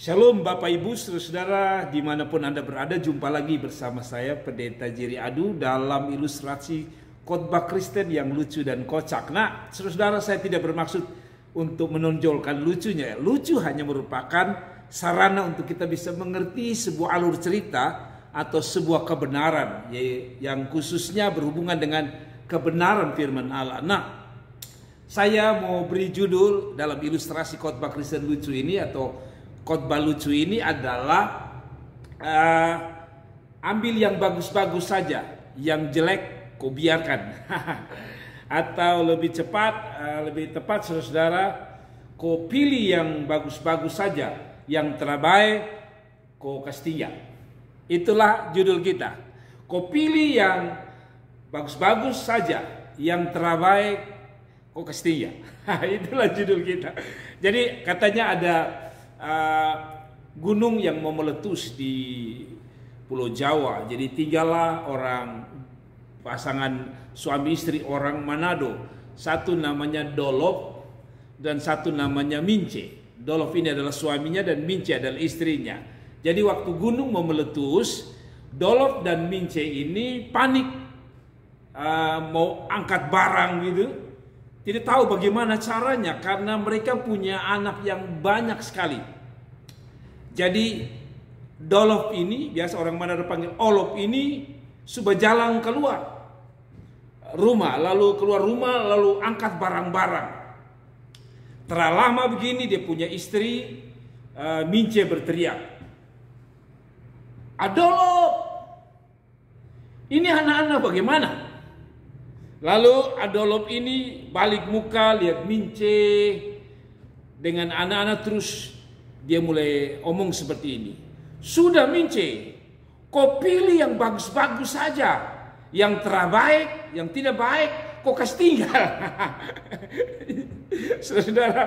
Shalom Bapak Ibu, saudara dimanapun Anda berada, jumpa lagi bersama saya Pendeta Jerry Adu dalam ilustrasi khotbah Kristen yang lucu dan kocak. Nah, saudara, saya tidak bermaksud untuk menonjolkan lucunya. Lucu hanya merupakan sarana untuk kita bisa mengerti sebuah alur cerita atau sebuah kebenaran yang khususnya berhubungan dengan kebenaran firman Allah. Nah, saya mau beri judul dalam ilustrasi khotbah Kristen lucu ini atau khotbah lucu ini adalah ambil yang bagus-bagus saja, yang jelek kau biarkan. Atau lebih tepat saudara, kau pilih yang bagus-bagus saja, yang terbaik kau kasih. Itulah judul kita. Kau pilih yang bagus-bagus saja, yang terbaik kau kasih. Itulah judul kita. Jadi katanya ada gunung yang mau meletus di Pulau Jawa. Jadi tinggallah orang pasangan suami istri orang Manado. Satu namanya Dolof dan satu namanya Mince. Dolof ini adalah suaminya dan Mince adalah istrinya. Jadi waktu gunung mau meletus, Dolof dan Mince ini panik, mau angkat barang gitu. Tidak tahu bagaimana caranya karena mereka punya anak yang banyak sekali. Jadi Dolof ini, biasa orang Manado panggil Olof ini, sudah jalan keluar rumah, lalu angkat barang-barang. Telah lama begini dia punya istri, Mince berteriak, "Adolof, ini anak-anak bagaimana?" Lalu Adolof ini balik muka lihat Mince dengan anak-anak, terus dia mulai omong seperti ini. "Sudah Mince, kau pilih yang bagus-bagus saja, yang terbaik, yang tidak baik kau kasih tinggal." Saudara,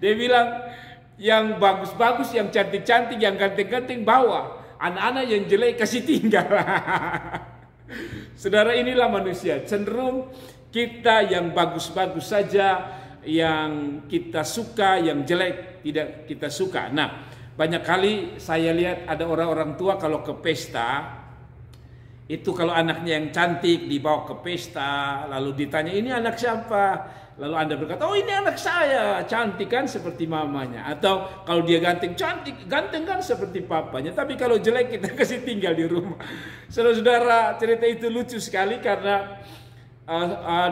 dia bilang yang bagus-bagus, yang cantik-cantik, yang ganteng-ganteng bawa, anak-anak yang jelek kasih tinggal. Saudara, inilah manusia, cenderung kita yang bagus-bagus saja, yang kita suka, yang jelek tidak kita suka. Nah, banyak kali saya lihat ada orang-orang tua kalau ke pesta, itu kalau anaknya yang cantik dibawa ke pesta, lalu ditanya, "Ini anak siapa?" Lalu Anda berkata, "Oh, ini anak saya, cantik kan seperti mamanya." Atau kalau dia ganteng, "Cantik, ganteng kan seperti papanya." Tapi kalau jelek kita kasih tinggal di rumah. Saudara-saudara, cerita itu lucu sekali karena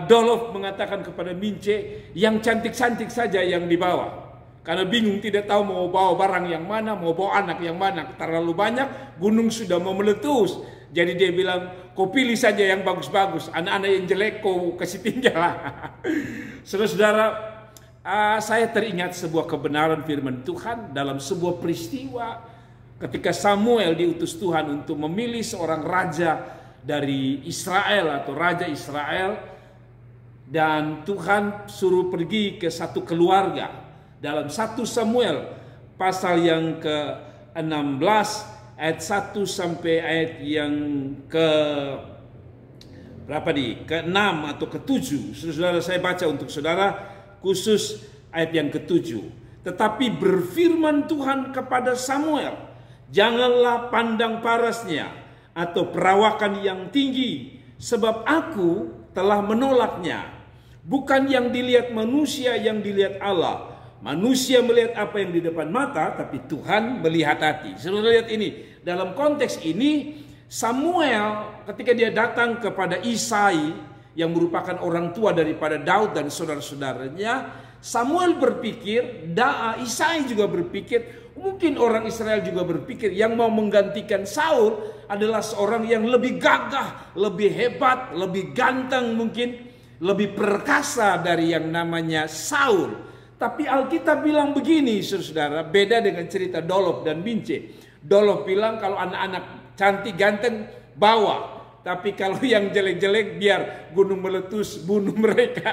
Dolof mengatakan kepada Mince, yang cantik-cantik saja yang dibawa. Karena bingung, tidak tahu mau bawa barang yang mana, mau bawa anak yang mana. Terlalu banyak, gunung sudah mau meletus. Jadi dia bilang, "Kau pilih saja yang bagus-bagus, anak-anak yang jelek kau kasih tinggal." Saudara-saudara, saya teringat sebuah kebenaran firman Tuhan dalam sebuah peristiwa ketika Samuel diutus Tuhan untuk memilih seorang raja dari Israel atau raja Israel, dan Tuhan suruh pergi ke satu keluarga. Dalam 1 Samuel pasal yang ke-16 ayat 1 sampai ayat yang ke-6 atau ke-7. Saudara, saya baca untuk saudara khusus ayat yang ke-7. "Tetapi berfirman Tuhan kepada Samuel, janganlah pandang parasnya atau perawakan yang tinggi, sebab aku telah menolaknya. Bukan yang dilihat manusia yang dilihat Allah. Manusia melihat apa yang di depan mata, tapi Tuhan melihat hati." Saudara lihat ini, dalam konteks ini Samuel ketika dia datang kepada Isai yang merupakan orang tua daripada Daud dan saudara-saudaranya, Samuel berpikir, Isai juga berpikir, mungkin orang Israel juga berpikir yang mau menggantikan Saul adalah seorang yang lebih gagah, lebih hebat, lebih ganteng, mungkin lebih perkasa dari yang namanya Saul. Tapi Alkitab bilang begini, saudara, beda dengan cerita Dolof dan Mince. Dolof bilang kalau anak-anak cantik ganteng bawa, tapi kalau yang jelek-jelek biar gunung meletus bunuh mereka.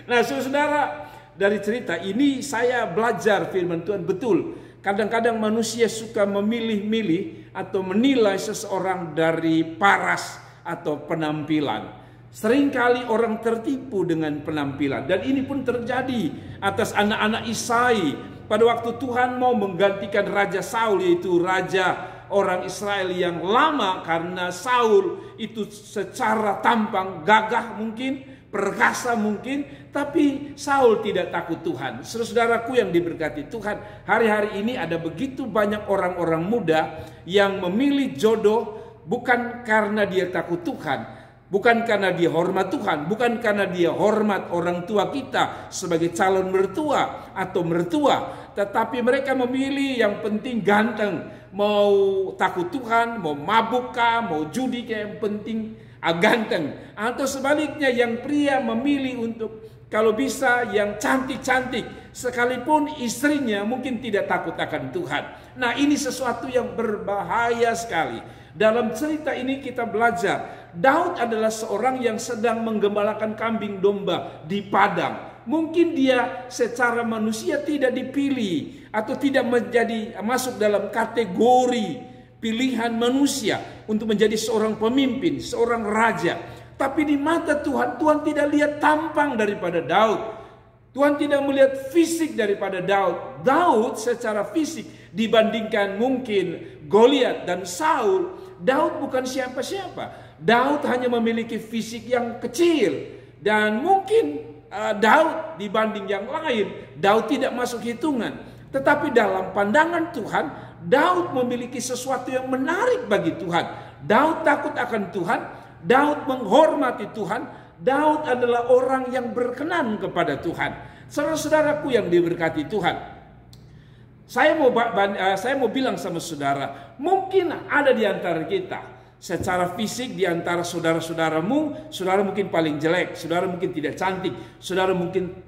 Nah, saudara, dari cerita ini saya belajar firman Tuhan betul. Kadang-kadang manusia suka memilih-milih atau menilai seseorang dari paras atau penampilan. Seringkali orang tertipu dengan penampilan, dan ini pun terjadi atas anak-anak Isai pada waktu Tuhan mau menggantikan Raja Saul, yaitu raja orang Israel yang lama, karena Saul itu secara tampang gagah mungkin, perkasa mungkin, tapi Saul tidak takut Tuhan. Saudaraku yang diberkati Tuhan, hari-hari ini ada begitu banyak orang-orang muda yang memilih jodoh bukan karena dia takut Tuhan, bukan karena dia hormat Tuhan, bukan karena dia hormat orang tua kita sebagai calon mertua atau mertua, tetapi mereka memilih yang penting ganteng, mau takut Tuhan, mau mabuk kah, mau judi kah, yang penting ganteng. Atau sebaliknya, yang pria memilih untuk kalau bisa yang cantik-cantik, sekalipun istrinya mungkin tidak takut akan Tuhan. Nah, ini sesuatu yang berbahaya sekali. Dalam cerita ini kita belajar, Daud adalah seorang yang sedang menggembalakan kambing domba di padang. Mungkin dia secara manusia tidak dipilih atau tidak masuk dalam kategori pilihan manusia untuk menjadi seorang pemimpin, seorang raja. Tapi di mata Tuhan, Tuhan tidak lihat tampang daripada Daud. Tuhan tidak melihat fisik daripada Daud. Daud secara fisik dibandingkan mungkin Goliat dan Saul, Daud bukan siapa-siapa. Daud hanya memiliki fisik yang kecil, dan mungkin Daud dibanding yang lain, Daud tidak masuk hitungan. Tetapi dalam pandangan Tuhan, Daud memiliki sesuatu yang menarik bagi Tuhan. Daud takut akan Tuhan, Daud menghormati Tuhan, Daud adalah orang yang berkenan kepada Tuhan. Saudara-saudaraku yang diberkati Tuhan, saya mau bilang sama saudara, mungkin ada di antara kita secara fisik, di antara saudara-saudaramu, saudara mungkin paling jelek, saudara mungkin tidak cantik, saudara mungkin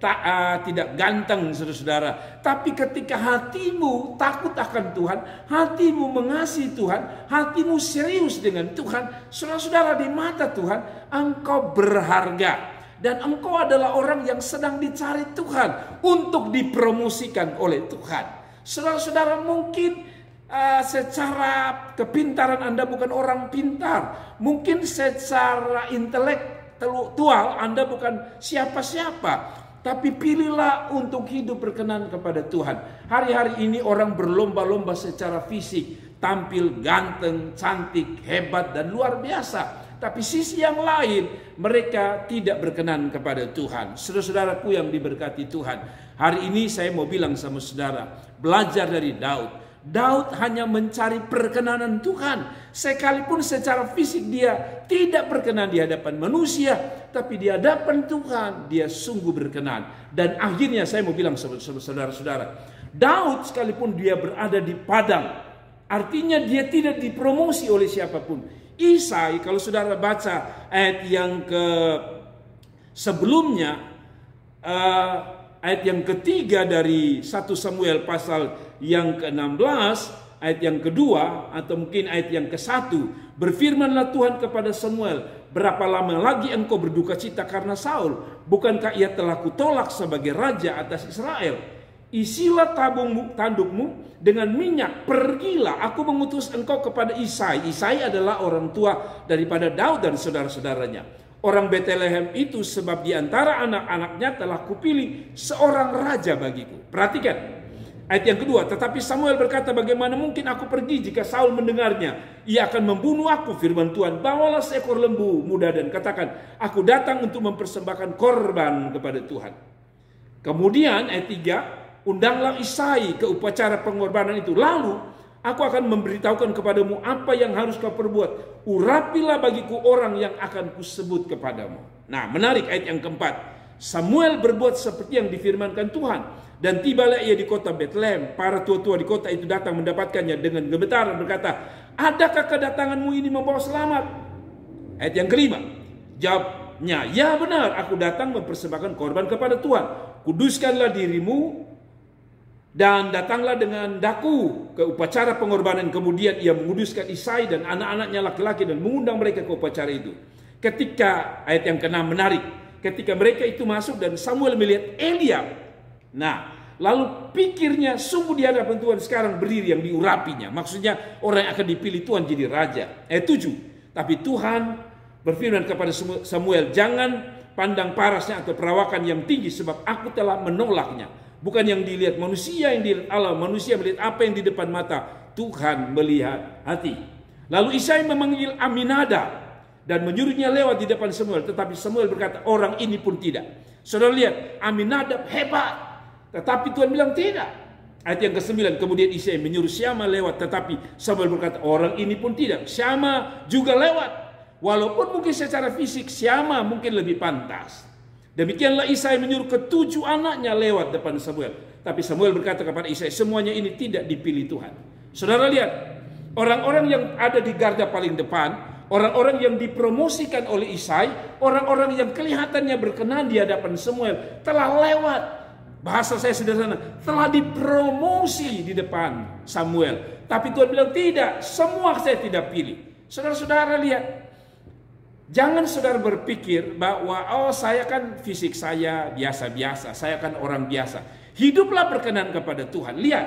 tidak ganteng, saudara-saudara. Tapi ketika hatimu takut akan Tuhan, hatimu mengasihi Tuhan, hatimu serius dengan Tuhan, saudara-saudara, di mata Tuhan engkau berharga. Dan engkau adalah orang yang sedang dicari Tuhan untuk dipromosikan oleh Tuhan. Saudara-saudara, mungkin secara kepintaran Anda bukan orang pintar. Mungkin secara intelektual Anda bukan siapa-siapa. Tapi pilihlah untuk hidup berkenan kepada Tuhan. Hari-hari ini orang berlomba-lomba secara fisik, tampil ganteng, cantik, hebat, dan luar biasa. Tapi sisi yang lain, mereka tidak berkenan kepada Tuhan. Saudara-saudaraku yang diberkati Tuhan, hari ini saya mau bilang sama saudara, belajar dari Daud. Daud hanya mencari perkenanan Tuhan. Sekalipun secara fisik dia tidak berkenan di hadapan manusia, tapi di hadapan Tuhan dia sungguh berkenan. Dan akhirnya saya mau bilang sama saudara-saudara, Daud sekalipun dia berada di padang, artinya dia tidak dipromosi oleh siapapun. Isai, kalau saudara baca ayat yang sebelumnya, ayat yang ketiga dari 1 Samuel pasal yang ke-16, ayat yang kedua, atau mungkin ayat yang ke-1, berfirmanlah Tuhan kepada Samuel, berapa lama lagi engkau berduka cita karena Saul? Bukankah ia telah kutolak sebagai raja atas Israel? Isilah tandukmu dengan minyak, pergilah, aku mengutus engkau kepada Isai. Isai adalah orang tua daripada Daud dan saudara-saudaranya. Orang Betlehem itu, sebab di antara anak-anaknya telah kupilih seorang raja bagiku. Perhatikan ayat yang kedua, tetapi Samuel berkata, bagaimana mungkin aku pergi jika Saul mendengarnya? Ia akan membunuh aku, firman Tuhan. Bawalah seekor lembu muda dan katakan, aku datang untuk mempersembahkan korban kepada Tuhan. Kemudian ayat 3, undanglah Isai ke upacara pengorbanan itu. Lalu aku akan memberitahukan kepadamu apa yang harus kau perbuat. Urapilah bagiku orang yang akan kusebut kepadamu. Nah, menarik ayat yang keempat. Samuel berbuat seperti yang difirmankan Tuhan. Dan tibalah ia di kota Bethlehem. Para tua-tua di kota itu datang mendapatkannya dengan gemetaran berkata, adakah kedatanganmu ini membawa selamat? Ayat yang kelima, jawabnya, ya benar, aku datang mempersembahkan korban kepada Tuhan. Kuduskanlah dirimu dan datanglah dengan daku ke upacara pengorbanan. Kemudian ia menguduskan Isai dan anak-anaknya laki-laki dan mengundang mereka ke upacara itu. Ketika ayat yang ke-6 menarik, ketika mereka itu masuk dan Samuel melihat Eliab, nah lalu pikirnya sungguh di hadapan Tuhan sekarang berdiri yang diurapinya. Maksudnya orang yang akan dipilih Tuhan jadi raja. Ayat 7, tapi Tuhan berfirman kepada Samuel, jangan pandang parasnya atau perawakan yang tinggi, sebab aku telah menolaknya. Bukan yang dilihat manusia, yang dilihat Allah. Manusia melihat apa yang di depan mata. Tuhan melihat hati. Lalu Isai memanggil Aminadab dan menyuruhnya lewat di depan Samuel. Tetapi Samuel berkata, orang ini pun tidak. Saudara lihat, Aminadab hebat. Tetapi Tuhan bilang tidak. Ayat yang ke-9, kemudian Isai menyuruh Syama lewat. Tetapi Samuel berkata, orang ini pun tidak. Syama juga lewat. Walaupun mungkin secara fisik Syama mungkin lebih pantas. Demikianlah Isai menyuruh ke-7 anaknya lewat depan Samuel. Tapi Samuel berkata kepada Isai, semuanya ini tidak dipilih Tuhan. Saudara lihat, orang-orang yang ada di garda paling depan, orang-orang yang dipromosikan oleh Isai, orang-orang yang kelihatannya berkenan di hadapan Samuel, telah lewat. Bahasa saya sederhana, telah dipromosi di depan Samuel. Tapi Tuhan bilang tidak, semua saya tidak pilih. Saudara-saudara lihat, jangan saudara berpikir bahwa saya kan fisik saya biasa-biasa, saya kan orang biasa. Hiduplah berkenan kepada Tuhan. Lihat,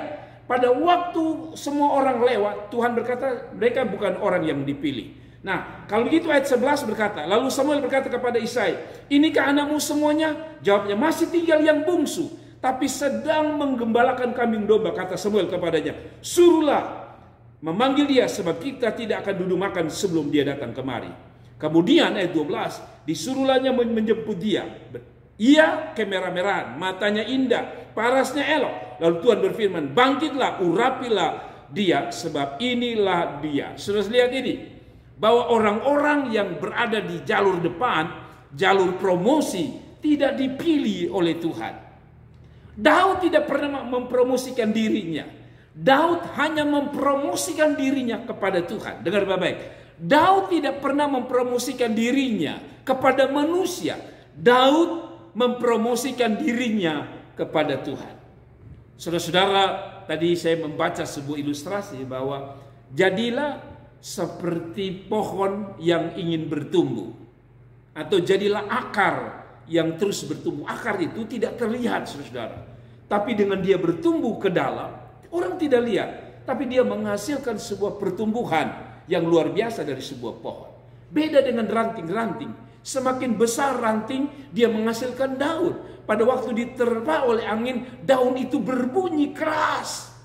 pada waktu semua orang lewat, Tuhan berkata mereka bukan orang yang dipilih. Nah, kalau begitu ayat 11 berkata, lalu Samuel berkata kepada Isai, inikah anakmu semuanya? Jawabnya, masih tinggal yang bungsu, tapi sedang menggembalakan kambing domba. Kata Samuel kepadanya, suruhlah memanggil dia, sebab kita tidak akan duduk makan sebelum dia datang kemari. Kemudian ayat 12, disuruhlahnya menjemput dia. Ia kemerah-merahan, matanya indah, parasnya elok. Lalu Tuhan berfirman, bangkitlah, urapilah dia, sebab inilah dia. Sudah lihat ini, bahwa orang-orang yang berada di jalur depan, jalur promosi, tidak dipilih oleh Tuhan. Daud tidak pernah mempromosikan dirinya. Daud hanya mempromosikan dirinya kepada Tuhan. Dengar baik-baik. Daud tidak pernah mempromosikan dirinya kepada manusia. Daud mempromosikan dirinya kepada Tuhan. Saudara-saudara, tadi saya membaca sebuah ilustrasi bahwa jadilah seperti pohon yang ingin bertumbuh, atau jadilah akar yang terus bertumbuh. Akar itu tidak terlihat, saudara, tapi dengan dia bertumbuh ke dalam, orang tidak lihat, tapi dia menghasilkan sebuah pertumbuhan yang luar biasa dari sebuah pohon. Beda dengan ranting-ranting. Semakin besar ranting, dia menghasilkan daun. Pada waktu diterpa oleh angin, daun itu berbunyi keras.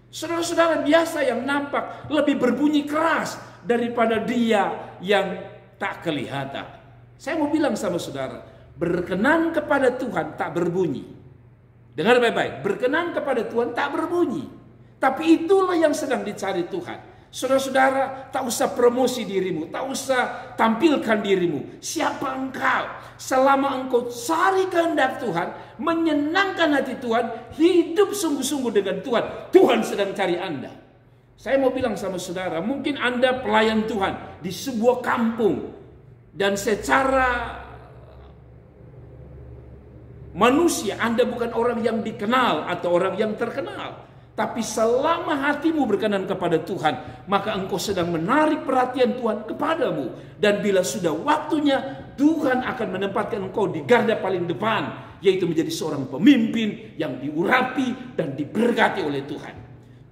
Saudara-saudara, biasa yang nampak lebih berbunyi keras daripada dia yang tak kelihatan. Saya mau bilang sama saudara, berkenan kepada Tuhan tak berbunyi. Dengar baik-baik, berkenan kepada Tuhan tak berbunyi. Tapi itulah yang sedang dicari Tuhan. Saudara-saudara, tak usah promosi dirimu, tak usah tampilkan dirimu. Siapa engkau? Selama engkau cari kehendak Tuhan, menyenangkan hati Tuhan, hidup sungguh-sungguh dengan Tuhan, Tuhan sedang cari Anda. Saya mau bilang sama saudara, mungkin Anda pelayan Tuhan di sebuah kampung, dan secara manusia Anda bukan orang yang dikenal atau orang yang terkenal. Tapi selama hatimu berkenan kepada Tuhan, maka engkau sedang menarik perhatian Tuhan kepadamu. Dan bila sudah waktunya, Tuhan akan menempatkan engkau di garda paling depan, yaitu menjadi seorang pemimpin yang diurapi dan diberkati oleh Tuhan.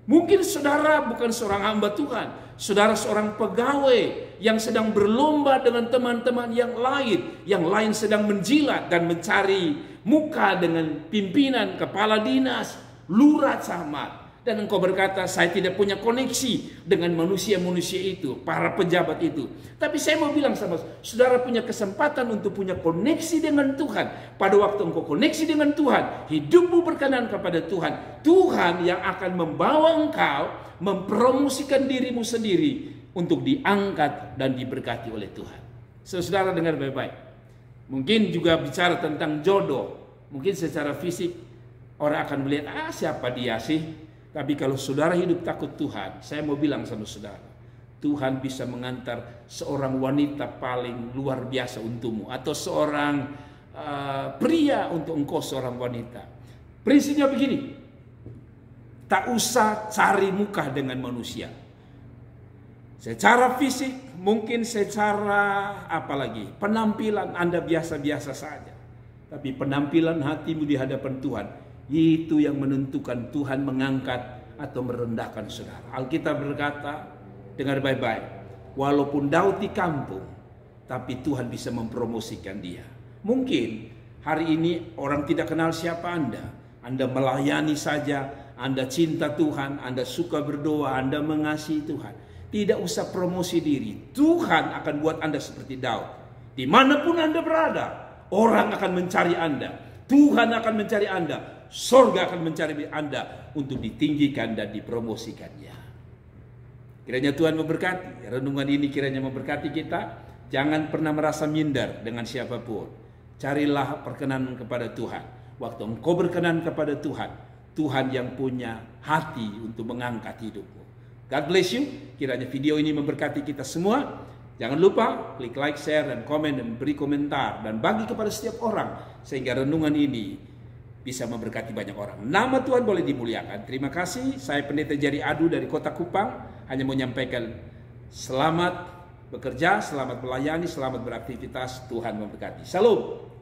Mungkin saudara bukan seorang hamba Tuhan, saudara seorang pegawai yang sedang berlomba dengan teman-teman yang lain sedang menjilat dan mencari muka dengan pimpinan, kepala dinas, lurah, camat. Dan engkau berkata, saya tidak punya koneksi dengan manusia-manusia itu, para pejabat itu. Tapi saya mau bilang sama saudara, punya kesempatan untuk punya koneksi dengan Tuhan. Pada waktu engkau koneksi dengan Tuhan, hidupmu berkenan kepada Tuhan, Tuhan yang akan membawa engkau mempromosikan dirimu sendiri untuk diangkat dan diberkati oleh Tuhan. Saudara dengar baik-baik. Mungkin juga bicara tentang jodoh. Mungkin secara fisik orang akan melihat, siapa dia sih? Tapi kalau saudara hidup takut Tuhan, saya mau bilang sama saudara, Tuhan bisa mengantar seorang wanita paling luar biasa untukmu, atau seorang pria untuk engkau seorang wanita. Prinsipnya begini, tak usah cari muka dengan manusia. Secara fisik, mungkin secara penampilan Anda biasa-biasa saja. Tapi penampilan hatimu di hadapan Tuhan, itu yang menentukan Tuhan mengangkat atau merendahkan saudara. Alkitab berkata, dengar baik-baik, walaupun Daud di kampung, tapi Tuhan bisa mempromosikan dia. Mungkin hari ini orang tidak kenal siapa Anda, Anda melayani saja, Anda cinta Tuhan, Anda suka berdoa, Anda mengasihi Tuhan. Tidak usah promosi diri. Tuhan akan buat Anda seperti Daud. Dimanapun Anda berada, orang akan mencari Anda. Tuhan akan mencari Anda. Sorga akan mencari Anda untuk ditinggikan dan dipromosikannya. Kiranya Tuhan memberkati. Renungan ini kiranya memberkati kita. Jangan pernah merasa minder dengan siapapun. Carilah perkenan kepada Tuhan. Waktu engkau berkenan kepada Tuhan, Tuhan yang punya hati untuk mengangkat hidupmu. God bless you. Kiranya video ini memberkati kita semua. Jangan lupa klik like, share, dan komen, dan beri komentar, dan bagi kepada setiap orang, sehingga renungan ini bisa memberkati banyak orang. Nama Tuhan boleh dimuliakan. Terima kasih. Saya Pendeta Jari Adu dari Kota Kupang, hanya menyampaikan selamat bekerja, selamat melayani, selamat beraktivitas. Tuhan memberkati. Shalom.